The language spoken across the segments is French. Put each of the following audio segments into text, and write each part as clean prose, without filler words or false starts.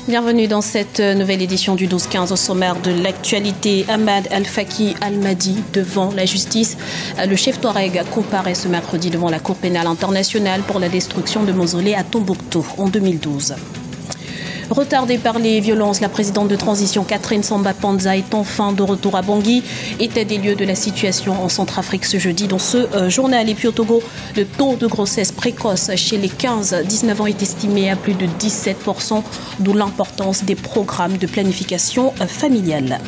Bienvenue dans cette nouvelle édition du 12-15. Au sommaire de l'actualité, Ahmad Al-Faki Al-Mahdi devant la justice. Le chef Touareg comparaît ce mercredi devant la Cour pénale internationale pour la destruction de mausolées à Tombouctou en 2012. Retardée par les violences, la présidente de transition Catherine Samba Panza est enfin de retour à Bangui. État des lieux de la situation en Centrafrique ce jeudi dans ce journal. Et puis au Togo, le taux de grossesse précoce chez les 15-19 ans est estimé à plus de 17%, d'où l'importance des programmes de planification familiale.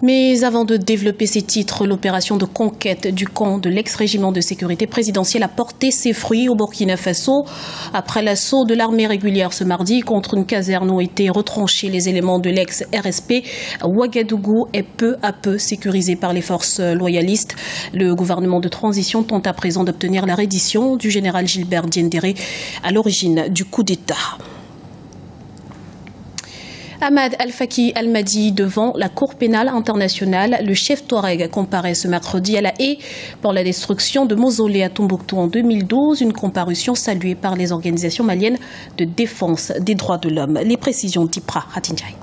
Mais avant de développer ces titres, l'opération de conquête du camp de l'ex-régiment de sécurité présidentielle a porté ses fruits au Burkina Faso. Après l'assaut de l'armée régulière ce mardi contre une caserne où ont été retranchés les éléments de l'ex-RSP, Ouagadougou est peu à peu sécurisé par les forces loyalistes. Le gouvernement de transition tente à présent d'obtenir la reddition du général Gilbert Diendéré à l'origine du coup d'État. Ahmad Al-Faki Al-Mahdi devant la Cour pénale internationale. Le chef Touareg comparaît ce mercredi à La Haye pour la destruction de mausolées à Tombouctou en 2012. Une comparution saluée par les organisations maliennes de défense des droits de l'homme. Les précisions d'Ipra Hatinjai.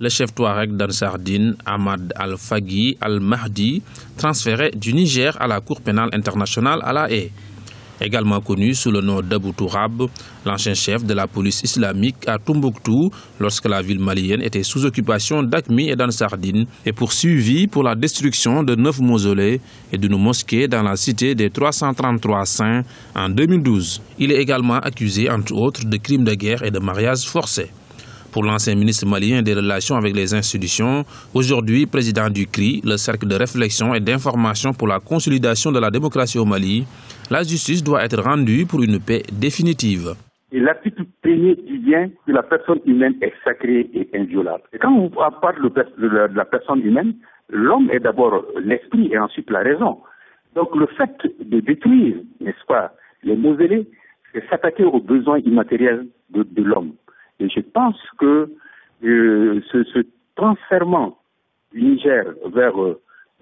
Le chef Touareg d'Ansardine, Ahmad Al-Faki Al-Mahdi, transféré du Niger à la Cour pénale internationale à La Haye. Également connu sous le nom d'Abou Tourab, l'ancien chef de la police islamique à Tombouctou, lorsque la ville malienne était sous occupation d'Aqmi et d'Ansardine, est poursuivi pour la destruction de 9 mausolées et d'une mosquée dans la cité des 333 saints en 2012. Il est également accusé, entre autres, de crimes de guerre et de mariage forcé. Pour l'ancien ministre malien des Relations avec les institutions, aujourd'hui président du CRI, le cercle de réflexion et d'information pour la consolidation de la démocratie au Mali, la justice doit être rendue pour une paix définitive. Et l'article premier dit bien que la personne humaine est sacrée et inviolable. Et quand on parle de la personne humaine, l'homme est d'abord l'esprit et ensuite la raison. Donc le fait de détruire, n'est-ce pas, les mausolées, c'est s'attaquer aux besoins immatériels de l'homme. Et je pense que ce transfèrement du Niger vers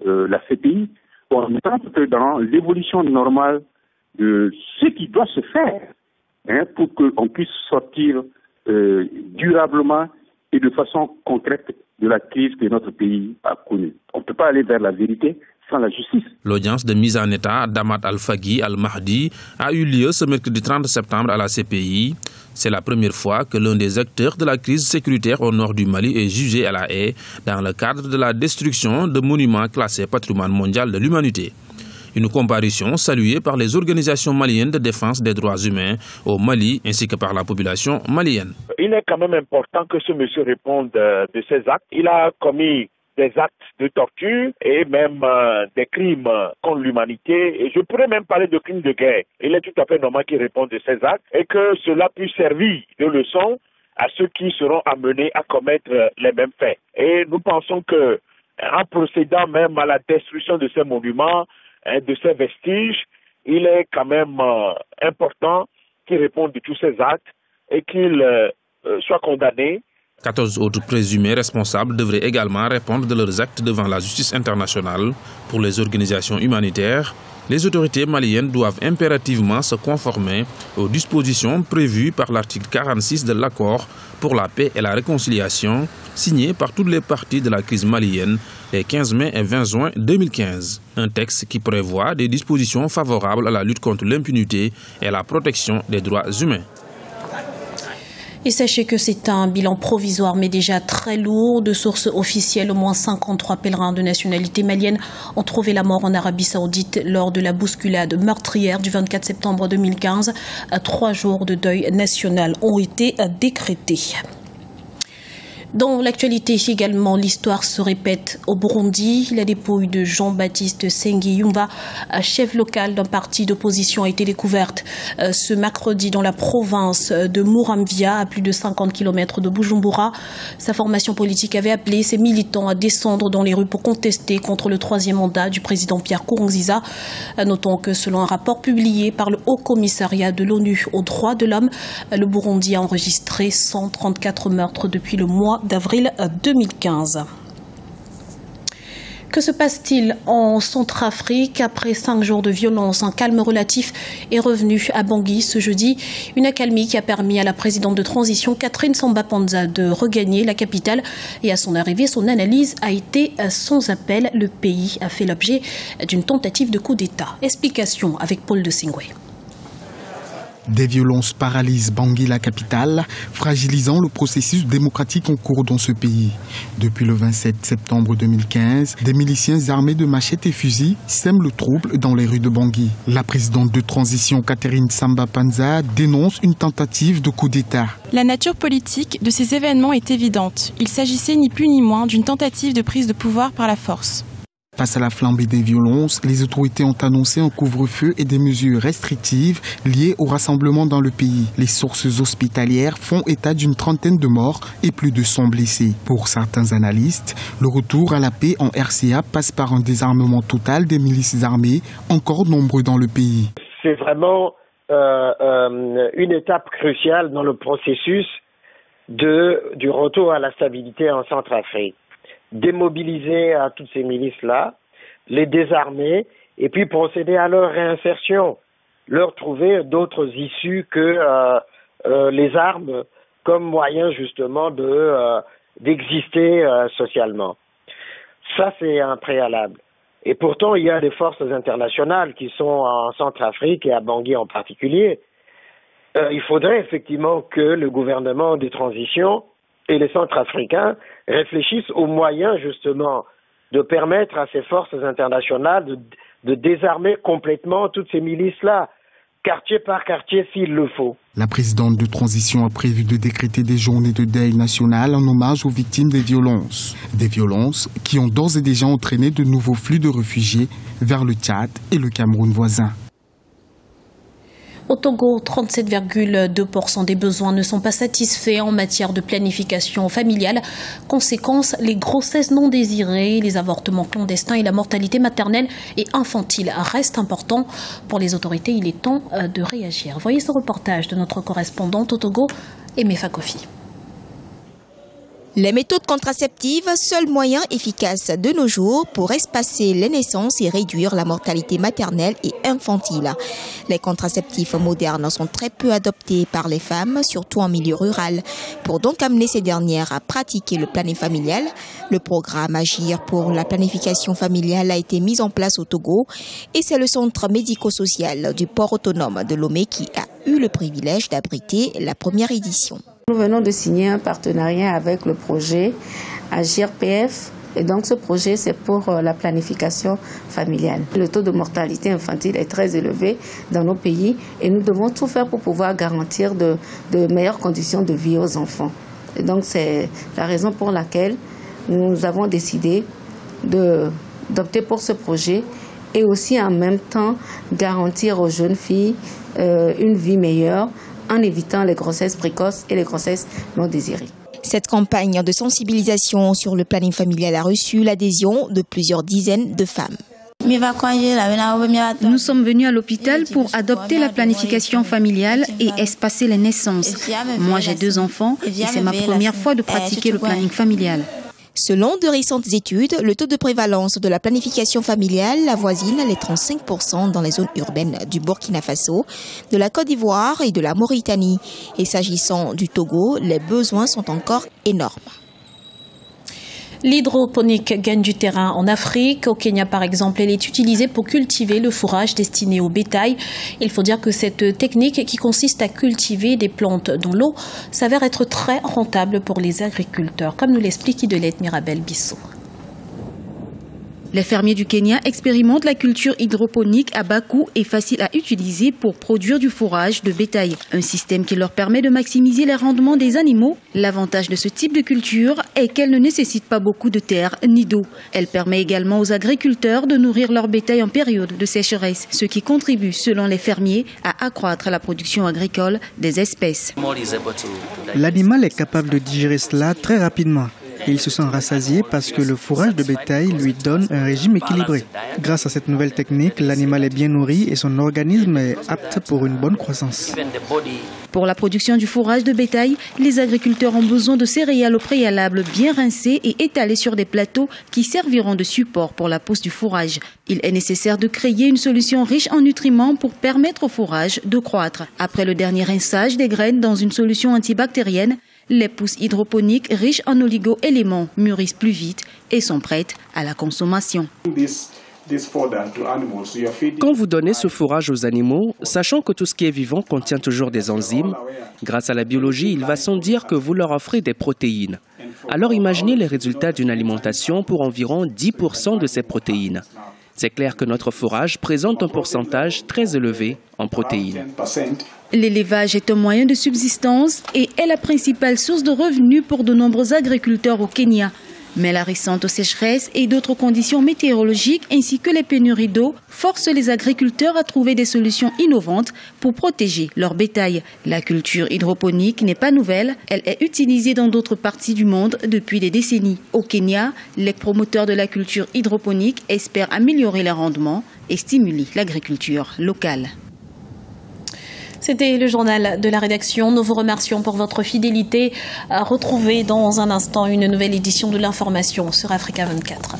la CPI, on entre dans l'évolution normale de ce qui doit se faire pour qu'on puisse sortir durablement et de façon concrète de la crise que notre pays a connue. On ne peut pas aller vers la vérité sans la justice. L'audience de mise en état d'Ahmad Al-Faki Al-Mahdi a eu lieu ce mercredi 30 septembre à la CPI. C'est la première fois que l'un des acteurs de la crise sécuritaire au nord du Mali est jugé à La Haye dans le cadre de la destruction de monuments classés patrimoine mondial de l'humanité. Une comparution saluée par les organisations maliennes de défense des droits humains au Mali ainsi que par la population malienne. Il est quand même important que ce monsieur réponde de ses actes. Il a commis des actes de torture et même des crimes contre l'humanité. Et je pourrais même parler de crimes de guerre. Il est tout à fait normal qu'il réponde de ces actes et que cela puisse servir de leçon à ceux qui seront amenés à commettre les mêmes faits. Et nous pensons que en procédant même à la destruction de ces monuments, de ces vestiges, il est quand même important qu'il réponde de tous ces actes et qu'il soit condamné. 14 autres présumés responsables devraient également répondre de leurs actes devant la justice internationale. Pour les organisations humanitaires, les autorités maliennes doivent impérativement se conformer aux dispositions prévues par l'article 46 de l'accord pour la paix et la réconciliation, signé par toutes les parties de la crise malienne les 15 mai et 20 juin 2015. Un texte qui prévoit des dispositions favorables à la lutte contre l'impunité et à la protection des droits humains. Et sachez que c'est un bilan provisoire mais déjà très lourd. De sources officielles, au moins 53 pèlerins de nationalité malienne ont trouvé la mort en Arabie Saoudite lors de la bousculade meurtrière du 24 septembre 2015. 3 jours de deuil national ont été décrétés. Dans l'actualité également, l'histoire se répète au Burundi. La dépouille de Jean-Baptiste Nsengiyumva, chef local d'un parti d'opposition, a été découverte ce mercredi dans la province de Muramvya, à plus de 50 km de Bujumbura. Sa formation politique avait appelé ses militants à descendre dans les rues pour contester contre le 3e mandat du président Pierre Nkurunziza. Notons que selon un rapport publié par le Haut Commissariat de l'ONU aux droits de l'homme, le Burundi a enregistré 134 meurtres depuis le mois d'avril 2015. Que se passe-t-il en Centrafrique? Après 5 jours de violence, un calme relatif est revenu à Bangui ce jeudi. Une accalmie qui a permis à la présidente de transition, Catherine Samba-Panza, de regagner la capitale. Et à son arrivée, son analyse a été sans appel. Le pays a fait l'objet d'une tentative de coup d'État. Explication avec Paul de Singwe. Des violences paralysent Bangui, la capitale, fragilisant le processus démocratique en cours dans ce pays. Depuis le 27 septembre 2015, des miliciens armés de machettes et fusils sèment le trouble dans les rues de Bangui. La présidente de transition, Catherine Samba-Panza, dénonce une tentative de coup d'État. La nature politique de ces événements est évidente. Il s'agissait ni plus ni moins d'une tentative de prise de pouvoir par la force. Face à la flambée des violences, les autorités ont annoncé un couvre-feu et des mesures restrictives liées au rassemblement dans le pays. Les sources hospitalières font état d'une trentaine de morts et plus de 100 blessés. Pour certains analystes, le retour à la paix en RCA passe par un désarmement total des milices armées, encore nombreux dans le pays. C'est vraiment une étape cruciale dans le processus du retour à la stabilité en Centrafrique. Démobiliser à toutes ces milices-là, les désarmer et puis procéder à leur réinsertion, leur trouver d'autres issues que les armes comme moyen justement d'exister socialement. Ça, c'est un préalable. Et pourtant, il y a des forces internationales qui sont en Centrafrique et à Bangui en particulier. Il faudrait effectivement que le gouvernement de transition et les Centrafricains réfléchissent aux moyens justement de permettre à ces forces internationales de désarmer complètement toutes ces milices-là, quartier par quartier s'il le faut. La présidente de transition a prévu de décréter des journées de deuil national en hommage aux victimes des violences. Des violences qui ont d'ores et déjà entraîné de nouveaux flux de réfugiés vers le Tchad et le Cameroun voisin. Au Togo, 37,2% des besoins ne sont pas satisfaits en matière de planification familiale. Conséquence, les grossesses non désirées, les avortements clandestins et la mortalité maternelle et infantile restent importants. Pour les autorités, il est temps de réagir. Voyez ce reportage de notre correspondante au Togo, Aimé Fakofi. Les méthodes contraceptives, seul moyen efficace de nos jours pour espacer les naissances et réduire la mortalité maternelle et infantile. Les contraceptifs modernes sont très peu adoptés par les femmes, surtout en milieu rural. Pour donc amener ces dernières à pratiquer le planning familial, le programme Agir pour la planification familiale a été mis en place au Togo et c'est le centre médico-social du port autonome de Lomé qui a eu le privilège d'abriter la première édition. Nous venons de signer un partenariat avec le projet Agir PF. Et donc ce projet, c'est pour la planification familiale. Le taux de mortalité infantile est très élevé dans nos pays et nous devons tout faire pour pouvoir garantir de meilleures conditions de vie aux enfants. Et donc c'est la raison pour laquelle nous avons décidé d'opter pour ce projet et aussi en même temps garantir aux jeunes filles une vie meilleure en évitant les grossesses précoces et les grossesses non désirées. Cette campagne de sensibilisation sur le planning familial a reçu l'adhésion de plusieurs dizaines de femmes. Nous sommes venus à l'hôpital pour adopter la planification familiale et espacer les naissances. Moi, j'ai 2 enfants et c'est ma première fois de pratiquer le planning familial. Selon de récentes études, le taux de prévalence de la planification familiale avoisine les 35% dans les zones urbaines du Burkina Faso, de la Côte d'Ivoire et de la Mauritanie. Et s'agissant du Togo, les besoins sont encore énormes. L'hydroponique gagne du terrain en Afrique. Au Kenya, par exemple, elle est utilisée pour cultiver le fourrage destiné au bétail. Il faut dire que cette technique qui consiste à cultiver des plantes dans l'eau s'avère être très rentable pour les agriculteurs, comme nous l'explique Idelette Mirabel Bissot. Les fermiers du Kenya expérimentent la culture hydroponique à bas coût et facile à utiliser pour produire du fourrage de bétail. Un système qui leur permet de maximiser les rendements des animaux. L'avantage de ce type de culture est qu'elle ne nécessite pas beaucoup de terre ni d'eau. Elle permet également aux agriculteurs de nourrir leur bétail en période de sécheresse, ce qui contribue, selon les fermiers, à accroître la production agricole des espèces. L'animal est capable de digérer cela très rapidement. et il se sent rassasié parce que le fourrage de bétail lui donne un régime équilibré. Grâce à cette nouvelle technique, l'animal est bien nourri et son organisme est apte pour une bonne croissance. Pour la production du fourrage de bétail, les agriculteurs ont besoin de céréales au préalable bien rincées et étalées sur des plateaux qui serviront de support pour la pousse du fourrage. Il est nécessaire de créer une solution riche en nutriments pour permettre au fourrage de croître. Après le dernier rinçage des graines dans une solution antibactérienne, les pousses hydroponiques riches en oligo-éléments mûrissent plus vite et sont prêtes à la consommation. Quand vous donnez ce fourrage aux animaux, sachant que tout ce qui est vivant contient toujours des enzymes, grâce à la biologie, il va sans dire que vous leur offrez des protéines. Alors imaginez les résultats d'une alimentation pour environ 10% de ces protéines. C'est clair que notre fourrage présente un pourcentage très élevé en protéines. L'élevage est un moyen de subsistance et est la principale source de revenus pour de nombreux agriculteurs au Kenya. Mais la récente sécheresse et d'autres conditions météorologiques ainsi que les pénuries d'eau forcent les agriculteurs à trouver des solutions innovantes pour protéger leur bétail. La culture hydroponique n'est pas nouvelle, elle est utilisée dans d'autres parties du monde depuis des décennies. Au Kenya, les promoteurs de la culture hydroponique espèrent améliorer les rendements et stimuler l'agriculture locale. C'était le journal de la rédaction. Nous vous remercions pour votre fidélité. Retrouvez dans un instant une nouvelle édition de l'information sur Africa 24.